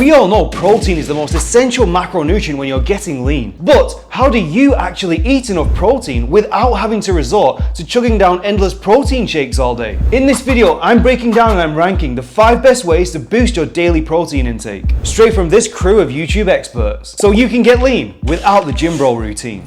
We all know protein is the most essential macronutrient when you're getting lean, but how do you actually eat enough protein without having to resort to chugging down endless protein shakes all day? In this video, I'm breaking down and I'm ranking the 5 best ways to boost your daily protein intake, straight from this crew of YouTube experts, so you can get lean without the gym bro routine.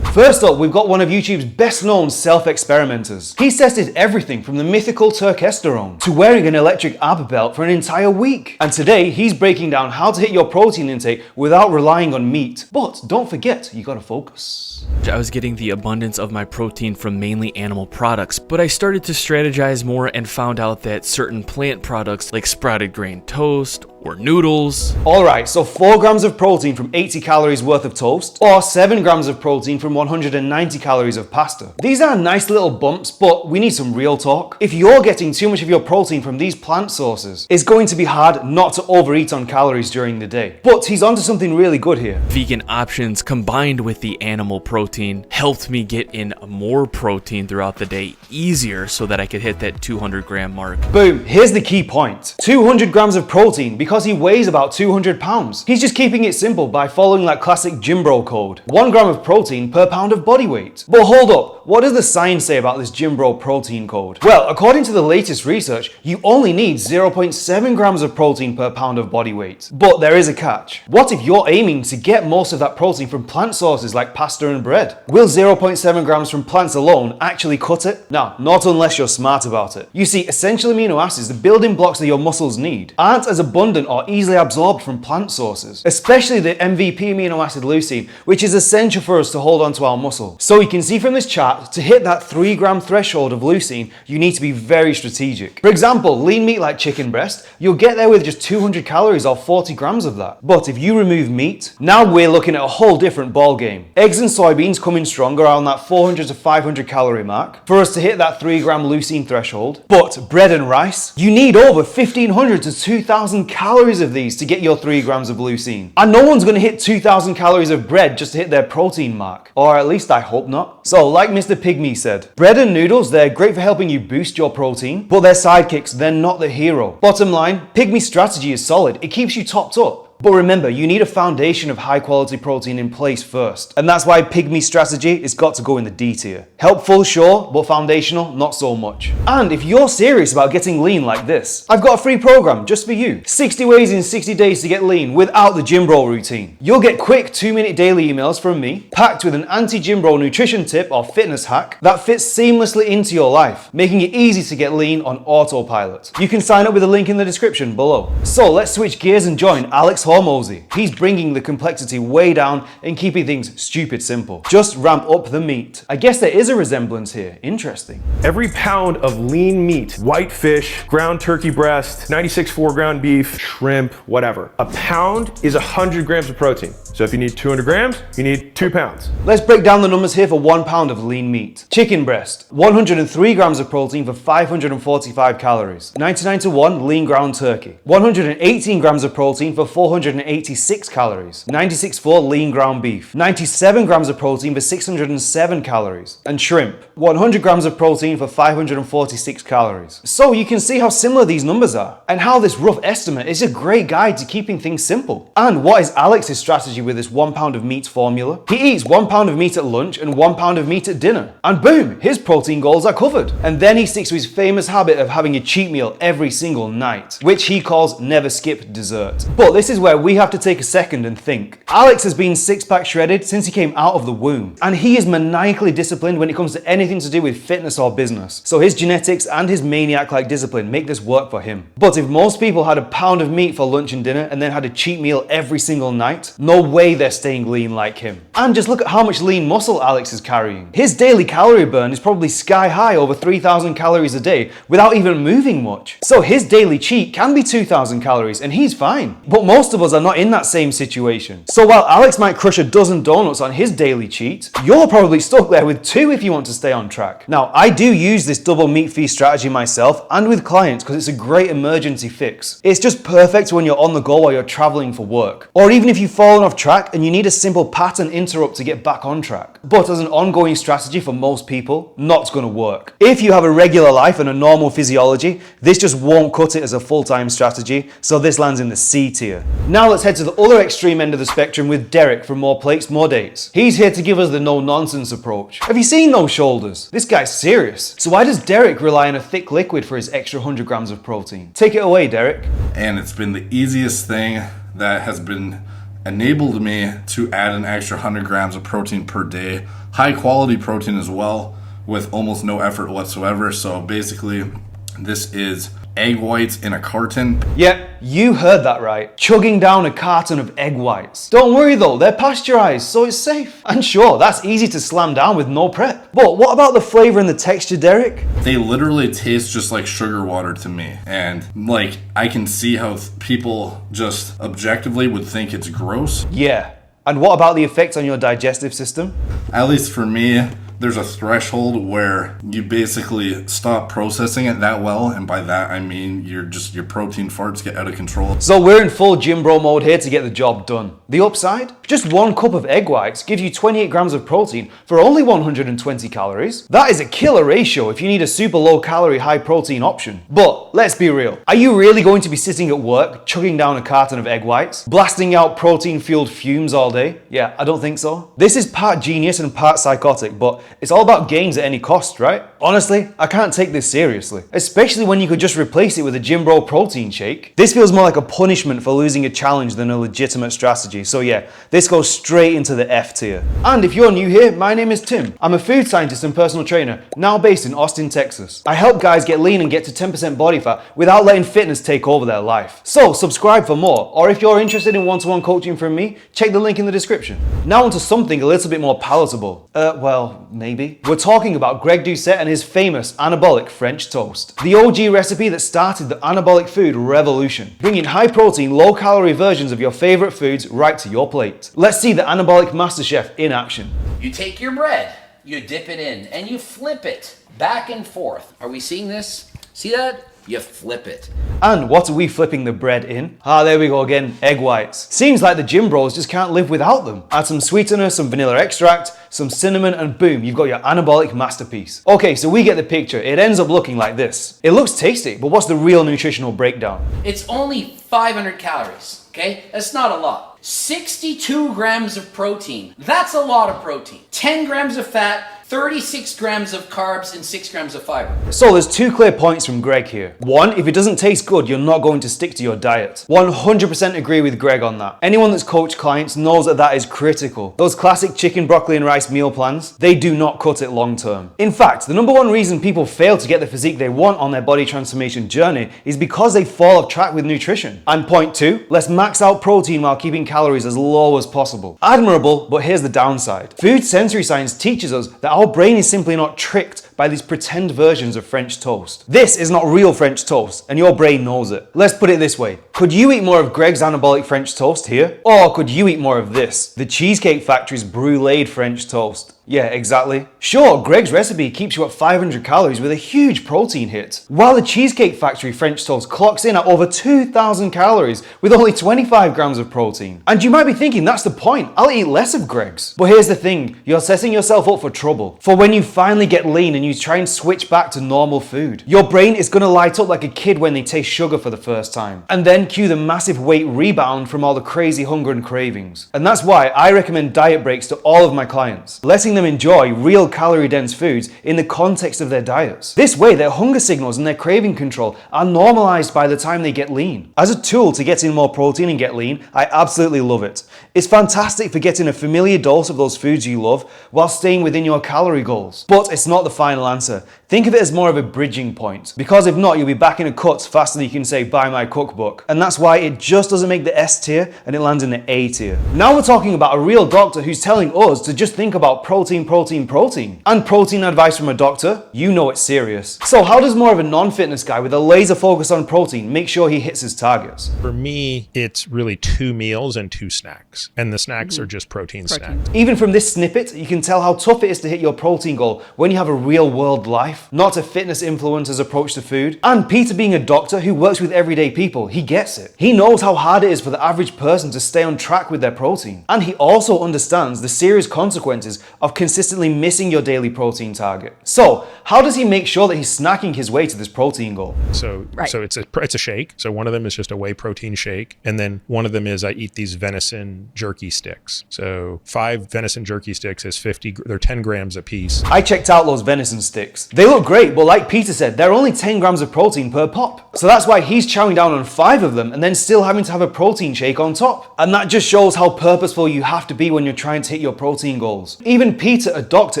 First up, we've got one of YouTube's best known self-experimenters. He's tested everything from the mythical turkesterone to wearing an electric ab belt for an entire week. And today, he's breaking down how to hit your protein intake without relying on meat. But don't forget, you gotta focus. I was getting the abundance of my protein from mainly animal products, but I started to strategize more and found out that certain plant products like sprouted grain toast or noodles. Alright, so 4 grams of protein from 80 calories worth of toast, or 7 grams of protein from 190 calories of pasta. These are nice little bumps, but we need some real talk. If you're getting too much of your protein from these plant sources, it's going to be hard not to overeat on calories during the day. But he's onto something really good here. Vegan options combined with the animal protein helped me get in more protein throughout the day easier so that I could hit that 200 gram mark. Boom, here's the key point. 200 grams of protein because he weighs about 200 pounds. He's just keeping it simple by following that classic gym bro code. 1 gram of protein per pound of body weight. But hold up, what does the science say about this gym bro protein code? Well, according to the latest research, you only need 0.7 grams of protein per pound of body weight. But there is a catch. What if you're aiming to get most of that protein from plant sources like pasta and bread? Will 0.7 grams from plants alone actually cut it? No, not unless you're smart about it. You see, essential amino acids, the building blocks that your muscles need, aren't as abundant or easily absorbed from plant sources, especially the MVP amino acid leucine, which is essential for us to hold on to our muscle. So you can see from this chart, to hit that 3 gram threshold of leucine, you need to be very strategic. For example, lean meat like chicken breast, you'll get there with just 200 calories or 40 grams of that. But if you remove meat, now we're looking at a whole different ball game. Eggs and soybeans come in strong around that 400 to 500 calorie mark for us to hit that 3 gram leucine threshold. But bread and rice, you need over 1500 to 2000 calories of these to get your 3 grams of leucine. And no one's gonna hit 2000 calories of bread just to hit their protein mark. Or at least I hope not. So like Mr. Pygmy said, bread and noodles, they're great for helping you boost your protein, but they're sidekicks, they're not the hero. Bottom line, Pygmy's strategy is solid. It keeps you topped up. But remember, you need a foundation of high quality protein in place first. And that's why Pygmy's strategy has got to go in the D tier. Helpful, sure, but foundational, not so much. And if you're serious about getting lean like this, I've got a free program just for you. 60 ways in 60 days to get lean without the gym bro routine. You'll get quick 2-minute daily emails from me, packed with an anti-gym bro nutrition tip or fitness hack that fits seamlessly into your life, making it easy to get lean on autopilot. You can sign up with a link in the description below. So let's switch gears and join Alex Hormozy. He's bringing the complexity way down and keeping things stupid simple. Just ramp up the meat. I guess there is a resemblance here. Interesting. Every pound of lean meat, white fish, ground turkey breast, 96.4 ground beef, shrimp, whatever. A pound is 100 grams of protein. So if you need 200 grams, you need 2 pounds. Let's break down the numbers here for 1 pound of lean meat. Chicken breast, 103 grams of protein for 545 calories. 99 to 1 lean ground turkey. 118 grams of protein for 486 calories. 96.4 lean ground beef. 97 grams of protein for 607 calories. And shrimp, 100 grams of protein for 546 calories. So you can see how similar these numbers are, and how this rough estimate is a great guide to keeping things simple. And what is Alex's strategy with this 1 pound of meat formula? He eats 1 pound of meat at lunch and 1 pound of meat at dinner. And boom, his protein goals are covered. And then he sticks to his famous habit of having a cheat meal every single night, which he calls never skip dessert. But this is where we have to take a second and think. Alex has been 6-pack shredded since he came out of the womb, and he is maniacally disciplined when it comes to anything to do with fitness or business. So his genetics and his maniac-like discipline make this work for him. But if most people had a pound of meat for lunch and dinner and then had a cheat meal every single night, no way they're staying lean like him. And just look at how much lean muscle Alex is carrying. His daily calorie burn is probably sky high, over 3,000 calories a day without even moving much. So his daily cheat can be 2,000 calories and he's fine. But most of us are not in that same situation. So while Alex might crush a dozen donuts on his daily cheat, you're probably stuck there with 2 if you want to stay on track. Now, I do use this double meat feast strategy myself and with clients because it's a great emergency fix. It's just perfect when you're on the go while you're traveling for work. Or even if you've fallen off track and you need a simple pattern interrupt to get back on track. But as an ongoing strategy for most people, not gonna work. If you have a regular life and a normal physiology, this just won't cut it as a full-time strategy, so this lands in the C tier. Now let's head to the other extreme end of the spectrum with Derek from More Plates, More Days. He's here to give us the no-nonsense approach. Have you seen those shoulders? This guy's serious. So why does Derek rely on a thick liquid for his extra 100 grams of protein? Take it away, Derek. And it's been the easiest thing that has been enabled me to add an extra 100 grams of protein per day. High quality protein as well, with almost no effort whatsoever. So basically, this is egg whites in a carton. Yep, you heard that right. Chugging down a carton of egg whites. Don't worry though, they're pasteurized, so it's safe. And sure, that's easy to slam down with no prep. But what about the flavor and the texture, Derek? They literally taste just like sugar water to me. And like, I can see how people just objectively would think it's gross. Yeah. And what about the effect on your digestive system? At least for me, there's a threshold where you basically stop processing it that well, and by that I mean your protein farts get out of control. So we're in full gym bro mode here to get the job done. The upside? Just 1 cup of egg whites gives you 28 grams of protein for only 120 calories. That is a killer ratio if you need a super low calorie, high protein option. But let's be real. Are you really going to be sitting at work, chugging down a carton of egg whites, blasting out protein fueled fumes all day? Yeah, I don't think so. This is part genius and part psychotic, but it's all about gains at any cost, right? Honestly, I can't take this seriously, especially when you could just replace it with a gym bro protein shake. This feels more like a punishment for losing a challenge than a legitimate strategy. So yeah, this goes straight into the F tier. And if you're new here, my name is Tim. I'm a food scientist and personal trainer, now based in Austin, Texas. I help guys get lean and get to 10% body fat without letting fitness take over their life. So subscribe for more, or if you're interested in one-to-one coaching from me, check the link in the description. Now onto something a little bit more palatable. Well, maybe. We're talking about Greg Doucette and his famous anabolic French toast. The OG recipe that started the anabolic food revolution, bringing high protein, low calorie versions of your favorite foods right to your plate. Let's see the anabolic master chef in action. You take your bread, you dip it in, and you flip it back and forth. Are we seeing this? See that? You flip it. And what are we flipping the bread in? There we go again, egg whites. Seems like the gym bros just can't live without them. Add some sweetener, some vanilla extract, some cinnamon, and boom, you've got your anabolic masterpiece. Okay, so we get the picture. It ends up looking like this. It looks tasty, but what's the real nutritional breakdown? It's only 500 calories, okay? That's not a lot. 62 grams of protein. That's a lot of protein. 10 grams of fat, 36 grams of carbs, and 6 grams of fiber. So there's 2 clear points from Greg here. 1, if it doesn't taste good, you're not going to stick to your diet. 100% agree with Greg on that. Anyone that's coached clients knows that that is critical. Those classic chicken, broccoli, and rice meal plans, they do not cut it long term. In fact, the number 1 reason people fail to get the physique they want on their body transformation journey is because they fall off track with nutrition. And point 2, let's max out protein while keeping calories as low as possible. Admirable, but here's the downside. Food sensory science teaches us that our brain is simply not tricked by these pretend versions of French toast. This is not real French toast, and your brain knows it. Let's put it this way. Could you eat more of Greg's anabolic French toast here? Or could you eat more of this? The Cheesecake Factory's bruleed French toast. Yeah, exactly. Sure, Greg's recipe keeps you at 500 calories with a huge protein hit, while the Cheesecake Factory French toast clocks in at over 2,000 calories with only 25 grams of protein. And you might be thinking, that's the point, I'll eat less of Greg's. But here's the thing, you're setting yourself up for trouble. For when you finally get lean and you try and switch back to normal food, your brain is gonna light up like a kid when they taste sugar for the first time. And then cue the massive weight rebound from all the crazy hunger and cravings. And that's why I recommend diet breaks to all of my clients, letting them enjoy real calorie-dense foods in the context of their diets. This way, their hunger signals and their craving control are normalized by the time they get lean. As a tool to get in more protein and get lean, I absolutely love it. It's fantastic for getting a familiar dose of those foods you love while staying within your calorie goals. But it's not the final answer. Think of it as more of a bridging point, because if not, you'll be back in a cut faster than you can say, buy my cookbook. And that's why it just doesn't make the S tier and it lands in the A tier. Now we're talking about a real doctor who's telling us to just think about protein. And protein advice from a doctor, you know it's serious. So how does more of a non-fitness guy with a laser focus on protein make sure he hits his targets? For me, it's really 2 meals and 2 snacks. And the snacks are just protein snacks. Even from this snippet, you can tell how tough it is to hit your protein goal when you have a real world life. life, not a fitness influencer's approach to food. And Peter, being a doctor who works with everyday people, he gets it. He knows how hard it is for the average person to stay on track with their protein. And he also understands the serious consequences of consistently missing your daily protein target. So, how does he make sure that he's snacking his way to this protein goal? So it's a shake. So one of them is just a whey protein shake, and then one of them is I eat these venison jerky sticks. So 5 venison jerky sticks is 50. They're 10 grams a piece. I checked out those venison sticks. They look great, but like Peter said, they're only 10 grams of protein per pop. So that's why he's chowing down on 5 of them and then still having to have a protein shake on top. And that just shows how purposeful you have to be when you're trying to hit your protein goals. Even Peter, a doctor,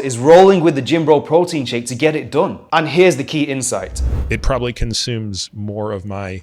is rolling with the Gym Bro protein shake to get it done. And here's the key insight. It probably consumes more of my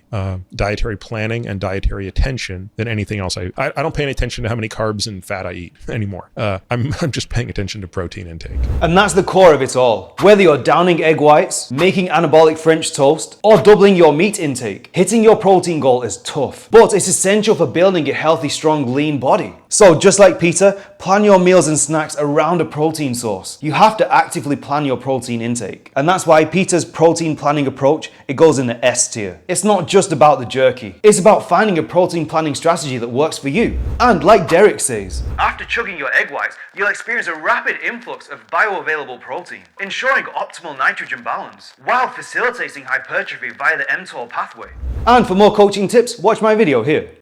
dietary planning and dietary attention than anything else. I don't pay any attention to how many carbs and fat I eat anymore. I'm just paying attention to protein intake. And that's the core of it all. Whether you're downing egg whites, making anabolic French toast, or doubling your meat intake, hitting your protein goal is tough, but it's essential for building a healthy, strong, lean body. So just like Peter, plan your meals and snacks around a protein source. You have to actively plan your protein intake. And that's why Peter's protein planning approach, it goes in the S tier. It's not just about the jerky. It's about finding a protein planning strategy that works for you. And like Derek says, after chugging your egg whites, you'll experience a rapid influx of bioavailable protein, ensuring optimal nitrogen balance, while facilitating hypertrophy via the mTOR pathway. And for more coaching tips, watch my video here.